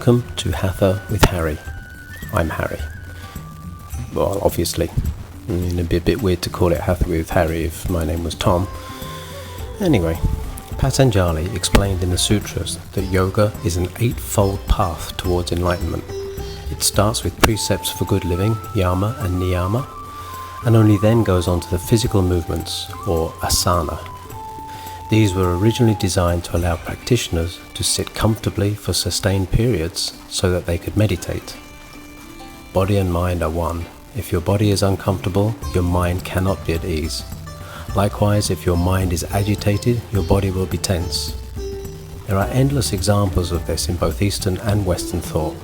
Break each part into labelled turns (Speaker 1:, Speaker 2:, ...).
Speaker 1: Welcome to Hatha with Harry. I'm Harry. Well, obviously. It'd be a bit weird to call it Hatha with Harry if my name was Tom. Anyway, Patanjali explained in the sutras that yoga is an eightfold path towards enlightenment. It starts with precepts for good living, yama and niyama, and only then goes on to the physical movements, or asana. These were originally designed to allow practitioners to sit comfortably for sustained periods so that they could meditate. Body and mind are one. If your body is uncomfortable, your mind cannot be at ease. Likewise, if your mind is agitated, your body will be tense. There are endless examples of this in both Eastern and Western thought.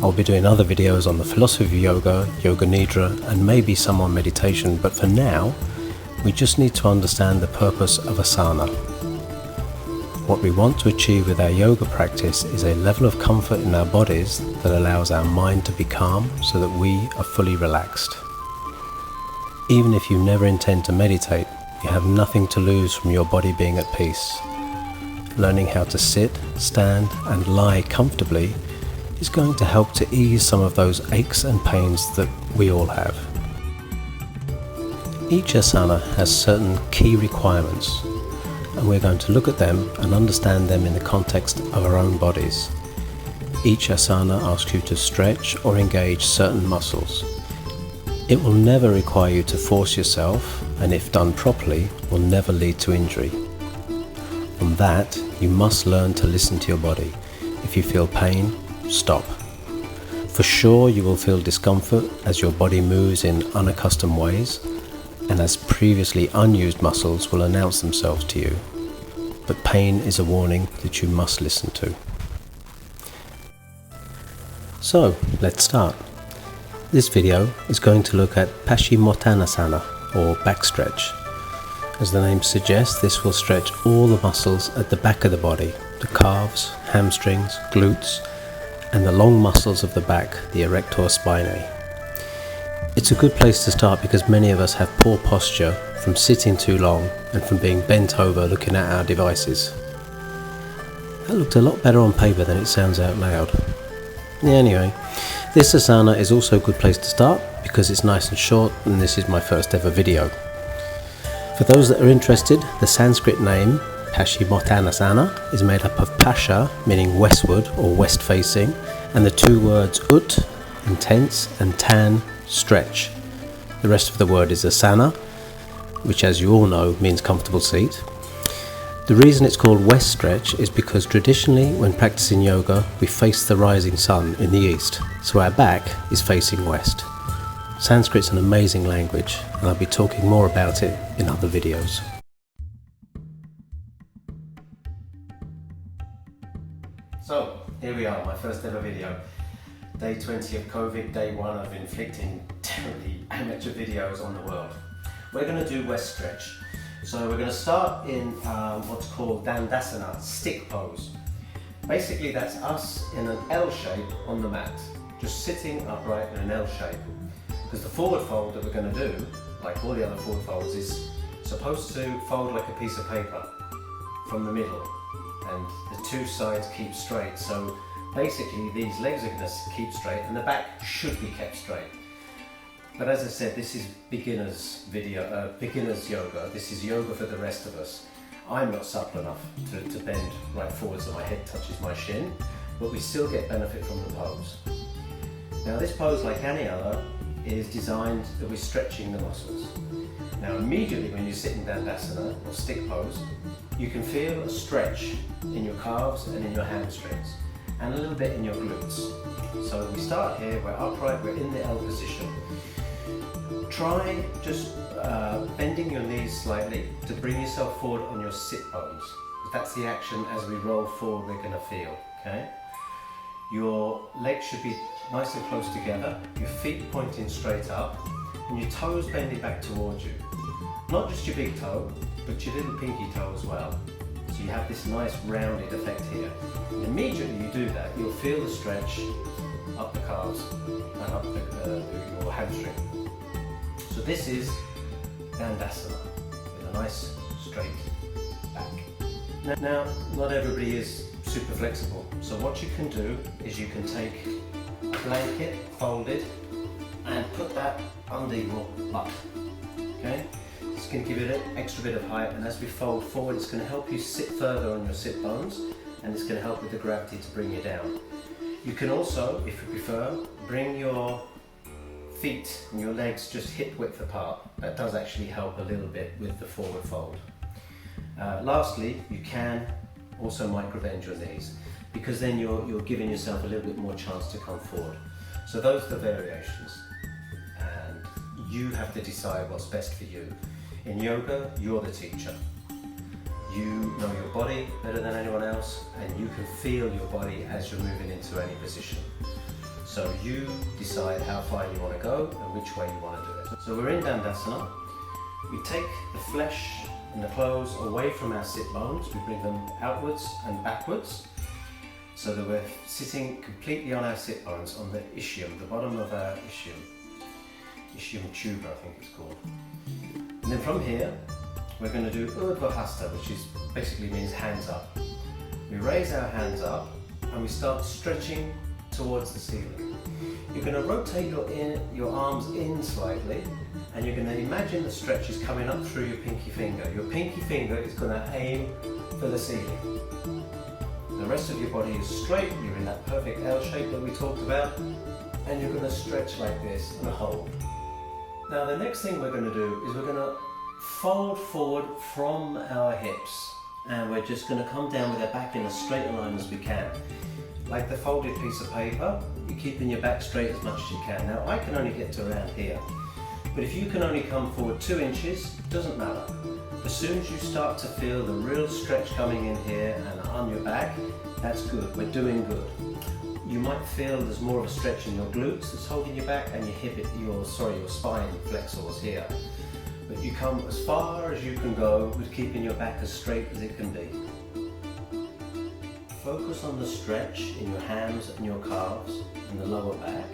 Speaker 1: I'll be doing other videos on the philosophy of yoga, yoga nidra, and maybe some on meditation, but for now, we just need to understand the purpose of asana. What we want to achieve with our yoga practice is a level of comfort in our bodies that allows our mind to be calm so that we are fully relaxed. Even if you never intend to meditate, you have nothing to lose from your body being at peace. Learning how to sit, stand, and lie comfortably is going to help to ease some of those aches and pains that we all have. Each asana has certain key requirements, and we're going to look at them and understand them in the context of our own bodies. Each asana asks you to stretch or engage certain muscles. It will never require you to force yourself, and if done properly, will never lead to injury. On that, you must learn to listen to your body. If you feel pain, stop. For sure, you will feel discomfort as your body moves in unaccustomed ways, and as previously unused muscles will announce themselves to you. But pain is a warning that you must listen to. So, let's start. This video is going to look at Paschimottanasana, or back stretch. As the name suggests, this will stretch all the muscles at the back of the body, the calves, hamstrings, glutes, and the long muscles of the back, the erector spinae. It's a good place to start because many of us have poor posture from sitting too long and from being bent over looking at our devices. That looked a lot better on paper than it sounds out loud. Anyway, this asana is also a good place to start because it's nice and short, and this is my first ever video. For those that are interested, the Sanskrit name Paschimottanasana is made up of Pascha, meaning westward or west facing, and the two words ut, intense, and tan, stretch. The rest of the word is asana, which as you all know means comfortable seat. The reason it's called west stretch is because traditionally when practicing yoga we face the rising sun in the east, so our back is facing west. Sanskrit's an amazing language, and I'll be talking more about it in other videos. So, here we are, my first ever video. Day 20 of COVID, day 1 of inflicting terribly amateur videos on the world. We're going to do west stretch. So we're going to start in what's called Dandasana, stick pose. Basically that's us in an L shape on the mat, just sitting upright in an L shape. Because the forward fold that we're going to do, like all the other forward folds, is supposed to fold like a piece of paper from the middle, and the two sides keep straight. So basically these legs are going to keep straight and the back should be kept straight. But as I said, this is beginners video, beginners yoga. This is yoga for the rest of us. I'm not supple enough to bend right forward so my head touches my shin, but we still get benefit from the pose. Now this pose, like any other, is designed that we're stretching the muscles. Now immediately when you sit in Dandasana, or stick pose, you can feel a stretch in your calves and in your hamstrings, and a little bit in your glutes. So we start here, we're upright, we're in the L position. Try just bending your knees slightly to bring yourself forward on your sit bones. That's the action as we roll forward we're going to feel, okay? Your legs should be nice and close together, your feet pointing straight up, and your toes bending back towards you. Not just your big toe, but your little pinky toe as well. So you have this nice rounded effect here. And immediately you do that, you'll feel the stretch up the calves and up your hamstring. So this is Dandasana, with a nice straight back. Now, not everybody is super flexible. So what you can do is you can take a blanket, fold it, and put that under your butt. Okay? It's going to give it an extra bit of height, and as we fold forward, it's going to help you sit further on your sit bones, and it's going to help with the gravity to bring you down. You can also, if you prefer, bring your feet and your legs just hip width apart. That does actually help a little bit with the forward fold. Lastly, you can also micro-bend your knees, because then you're giving yourself a little bit more chance to come forward. So those are the variations, and you have to decide what's best for you. In yoga, you're the teacher. You know your body better than anyone else, and you can feel your body as you're moving into any position. So you decide how far you want to go and which way you want to do it. So we're in Dandasana. We take the flesh and the clothes away from our sit bones. We bring them outwards and backwards, so that we're sitting completely on our sit bones, on the ischium, the bottom of our ischium tuber, I think it's called. And then from here, we're going to do Urdhva Hasta, which basically means hands up. We raise our hands up and we start stretching towards the ceiling. You're going to rotate your arms in slightly, and you're going to imagine the stretch is coming up through your pinky finger. Your pinky finger is going to aim for the ceiling. The rest of your body is straight, you're in that perfect L shape that we talked about, and you're going to stretch like this and hold. Now the next thing we're going to do is we're going to fold forward from our hips, and we're just going to come down with our back in as straight a line as we can. Like the folded piece of paper, you're keeping your back straight as much as you can. Now I can only get to around here, but if you can only come forward 2 inches, it doesn't matter. As soon as you start to feel the real stretch coming in here and on your back, that's good, we're doing good. You might feel there's more of a stretch in your glutes that's holding you back, and your spine flexors here. But you come as far as you can go with keeping your back as straight as it can be. Focus on the stretch in your hams and your calves and the lower back.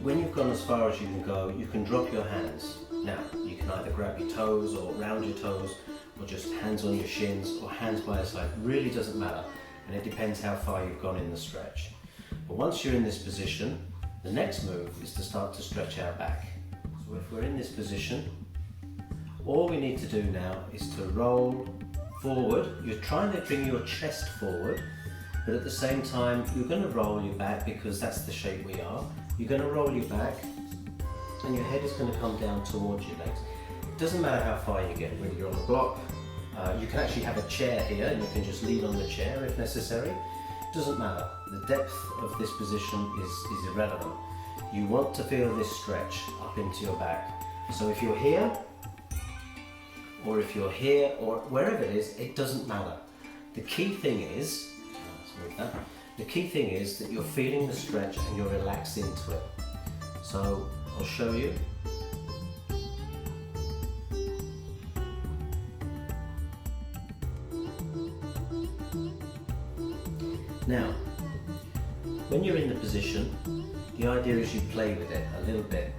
Speaker 1: When you've gone as far as you can go, you can drop your hands. Now, you can either grab your toes or round your toes, or just hands on your shins or hands by your side. It really doesn't matter, and it depends how far you've gone in the stretch. But once you're in this position, the next move is to start to stretch our back. So if we're in this position, all we need to do now is to roll forward. You're trying to bring your chest forward, but at the same time you're going to roll your back, because that's the shape we are. You're going to roll your back, and your head is going to come down towards your legs. It doesn't matter how far you get, whether you're on a block. You can actually have a chair here, and you can just lean on the chair if necessary. It doesn't matter. The depth of this position is irrelevant. You want to feel this stretch up into your back. So if you're here, or if you're here, or wherever it is, it doesn't matter. The key thing is, that you're feeling the stretch and you're relaxed into it. So I'll show you. Now, when you're in the position, the idea is you play with it a little bit.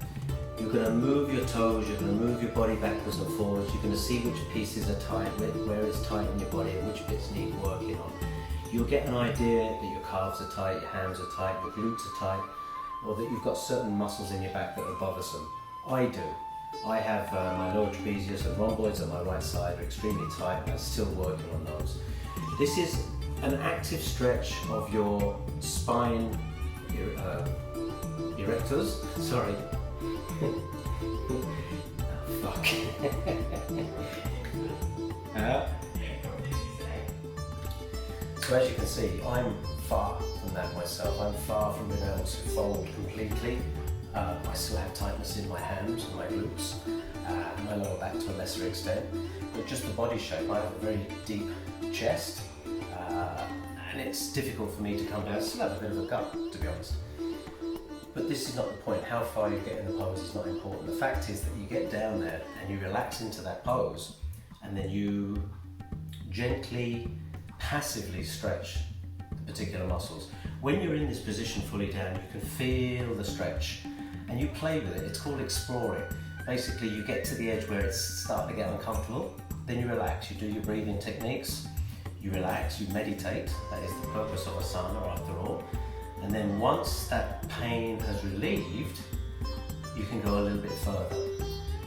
Speaker 1: You're going to move your toes, you're going to move your body backwards and forwards, you're going to see which pieces are tight, where it's tight in your body, and which bits need working on. You'll get an idea that your calves are tight, your hams are tight, your glutes are tight, or that you've got certain muscles in your back that are bothersome. I do. I have my lower trapezius and rhomboids on my right side are extremely tight, and I'm still working on those. This is an active stretch of your spine erectors, sorry. Fuck. So as you can see, I'm far from that myself. I'm far from being able to fold completely. I still have tightness in my hams and my glutes, and my lower back to a lesser extent. But just the body shape, I have a very deep chest, and it's difficult for me to come down. I still have a bit of a gut, to be honest. But this is not the point. How far you get in the pose is not important. The fact is that you get down there and you relax into that pose, and then you gently, passively stretch the particular muscles. When you're in this position fully down, you can feel the stretch, and you play with it. It's called exploring. Basically, you get to the edge where it's starting to get uncomfortable, then you relax. You do your breathing techniques, you relax, you meditate. That is the purpose of Asana after all. And then once that pain has relieved, you can go a little bit further.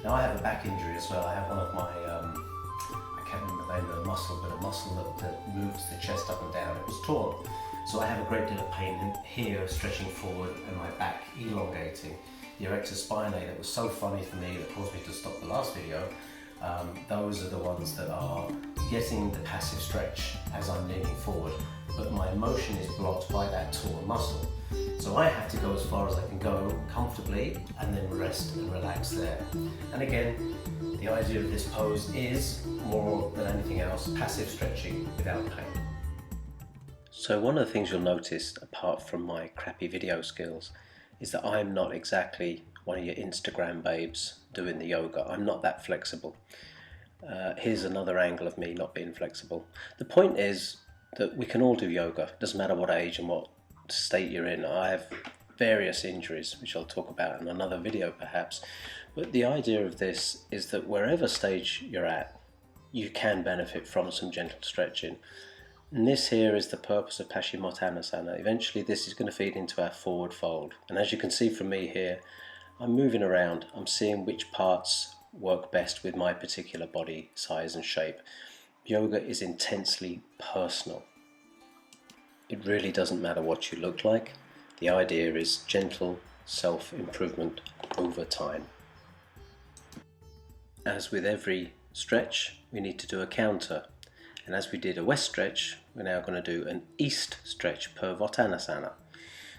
Speaker 1: Now I have a back injury as well. I have one of my, I can't remember the name of the muscle, but a muscle that moves the chest up and down. It was torn. So I have a great deal of pain here, stretching forward, and my back elongating. The erector spinae that was so funny for me that caused me to stop the last video, those are the ones that are getting the passive stretch as I'm leaning forward, but my motion is blocked by that torn muscle. So I have to go as far as I can go comfortably and then rest and relax there. And again, the idea of this pose is, more than anything else, passive stretching without pain. So one of the things you'll notice, apart from my crappy video skills, is that I'm not exactly one of your Instagram babes doing the yoga. I'm not that flexible. Here's another angle of me not being flexible. The point is that we can all do yoga. It doesn't matter what age and what state you're in. I have various injuries, which I'll talk about in another video perhaps. But the idea of this is that wherever stage you're at, you can benefit from some gentle stretching. And this here is the purpose of Paschimottanasana. Eventually this is going to feed into our forward fold. And as you can see from me here, I'm moving around. I'm seeing which parts work best with my particular body size and shape. Yoga is intensely personal. It really doesn't matter what you look like. The idea is gentle self-improvement over time. As with every stretch, we need to do a counter. And as we did a west stretch, we're now going to do an east stretch, Purvottanasana.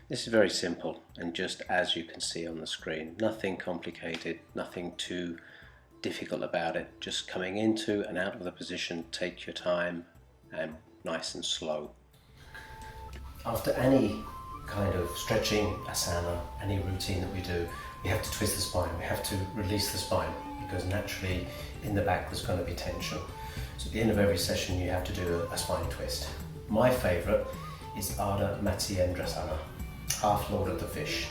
Speaker 1: This is very simple and just as you can see on the screen. Nothing complicated, nothing too difficult about it. Just coming into and out of the position, take your time and nice and slow. After any kind of stretching asana, any routine that we do, we have to twist the spine, we have to release the spine because naturally in the back there's going to be tension. So at the end of every session you have to do a spine twist. My favourite is Dandasana, half lord of the fish.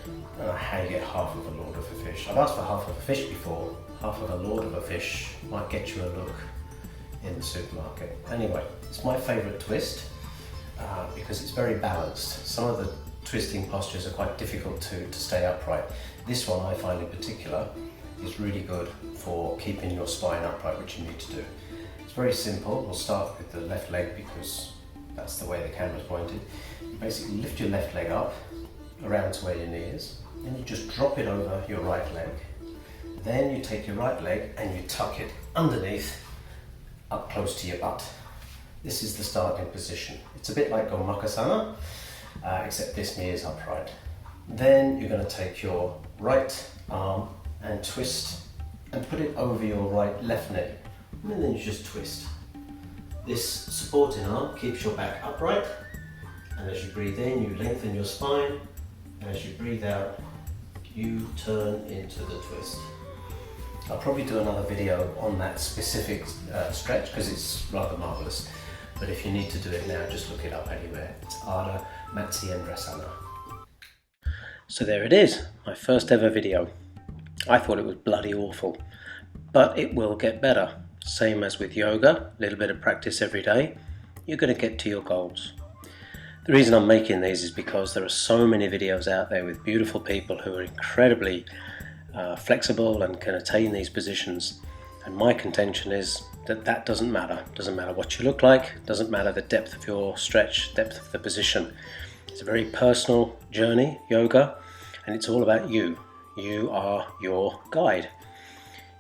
Speaker 1: I don't know how you get half of a lord of a fish. I've asked for half of a fish before. Half of a lord of a fish might get you a look in the supermarket. Anyway, it's my favourite twist because it's very balanced. Some of the twisting postures are quite difficult to stay upright. This one I find in particular is really good for keeping your spine upright, which you need to do. It's very simple. We'll start with the left leg because that's the way the camera's pointed. You basically lift your left leg up around to where your knee is, then you just drop it over your right leg. Then you take your right leg and you tuck it underneath, up close to your butt. This is the starting position. It's a bit like Gomukhasana, except this knee is upright. Then you're going to take your right arm and twist and put it over your left knee. And then you just twist. This supporting arm keeps your back upright. And as you breathe in, you lengthen your spine. And as you breathe out, you turn into the twist. I'll probably do another video on that specific stretch because it's rather marvellous. But if you need to do it now, just look it up anywhere. It's Dandasana. So there it is, my first ever video. I thought it was bloody awful, but it will get better. Same as with yoga, a little bit of practice every day, you're going to get to your goals. The reason I'm making these is because there are so many videos out there with beautiful people who are incredibly flexible and can attain these positions, and my contention is that doesn't matter. Doesn't matter what you look like, doesn't matter the depth of your stretch, depth of the position. It's a very personal journey, yoga, and it's all about you. You are your guide.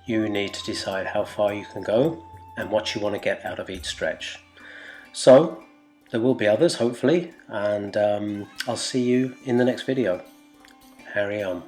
Speaker 1: You need to decide how far you can go and what you want to get out of each stretch. So there will be others hopefully, and I'll see you in the next video. Carry on.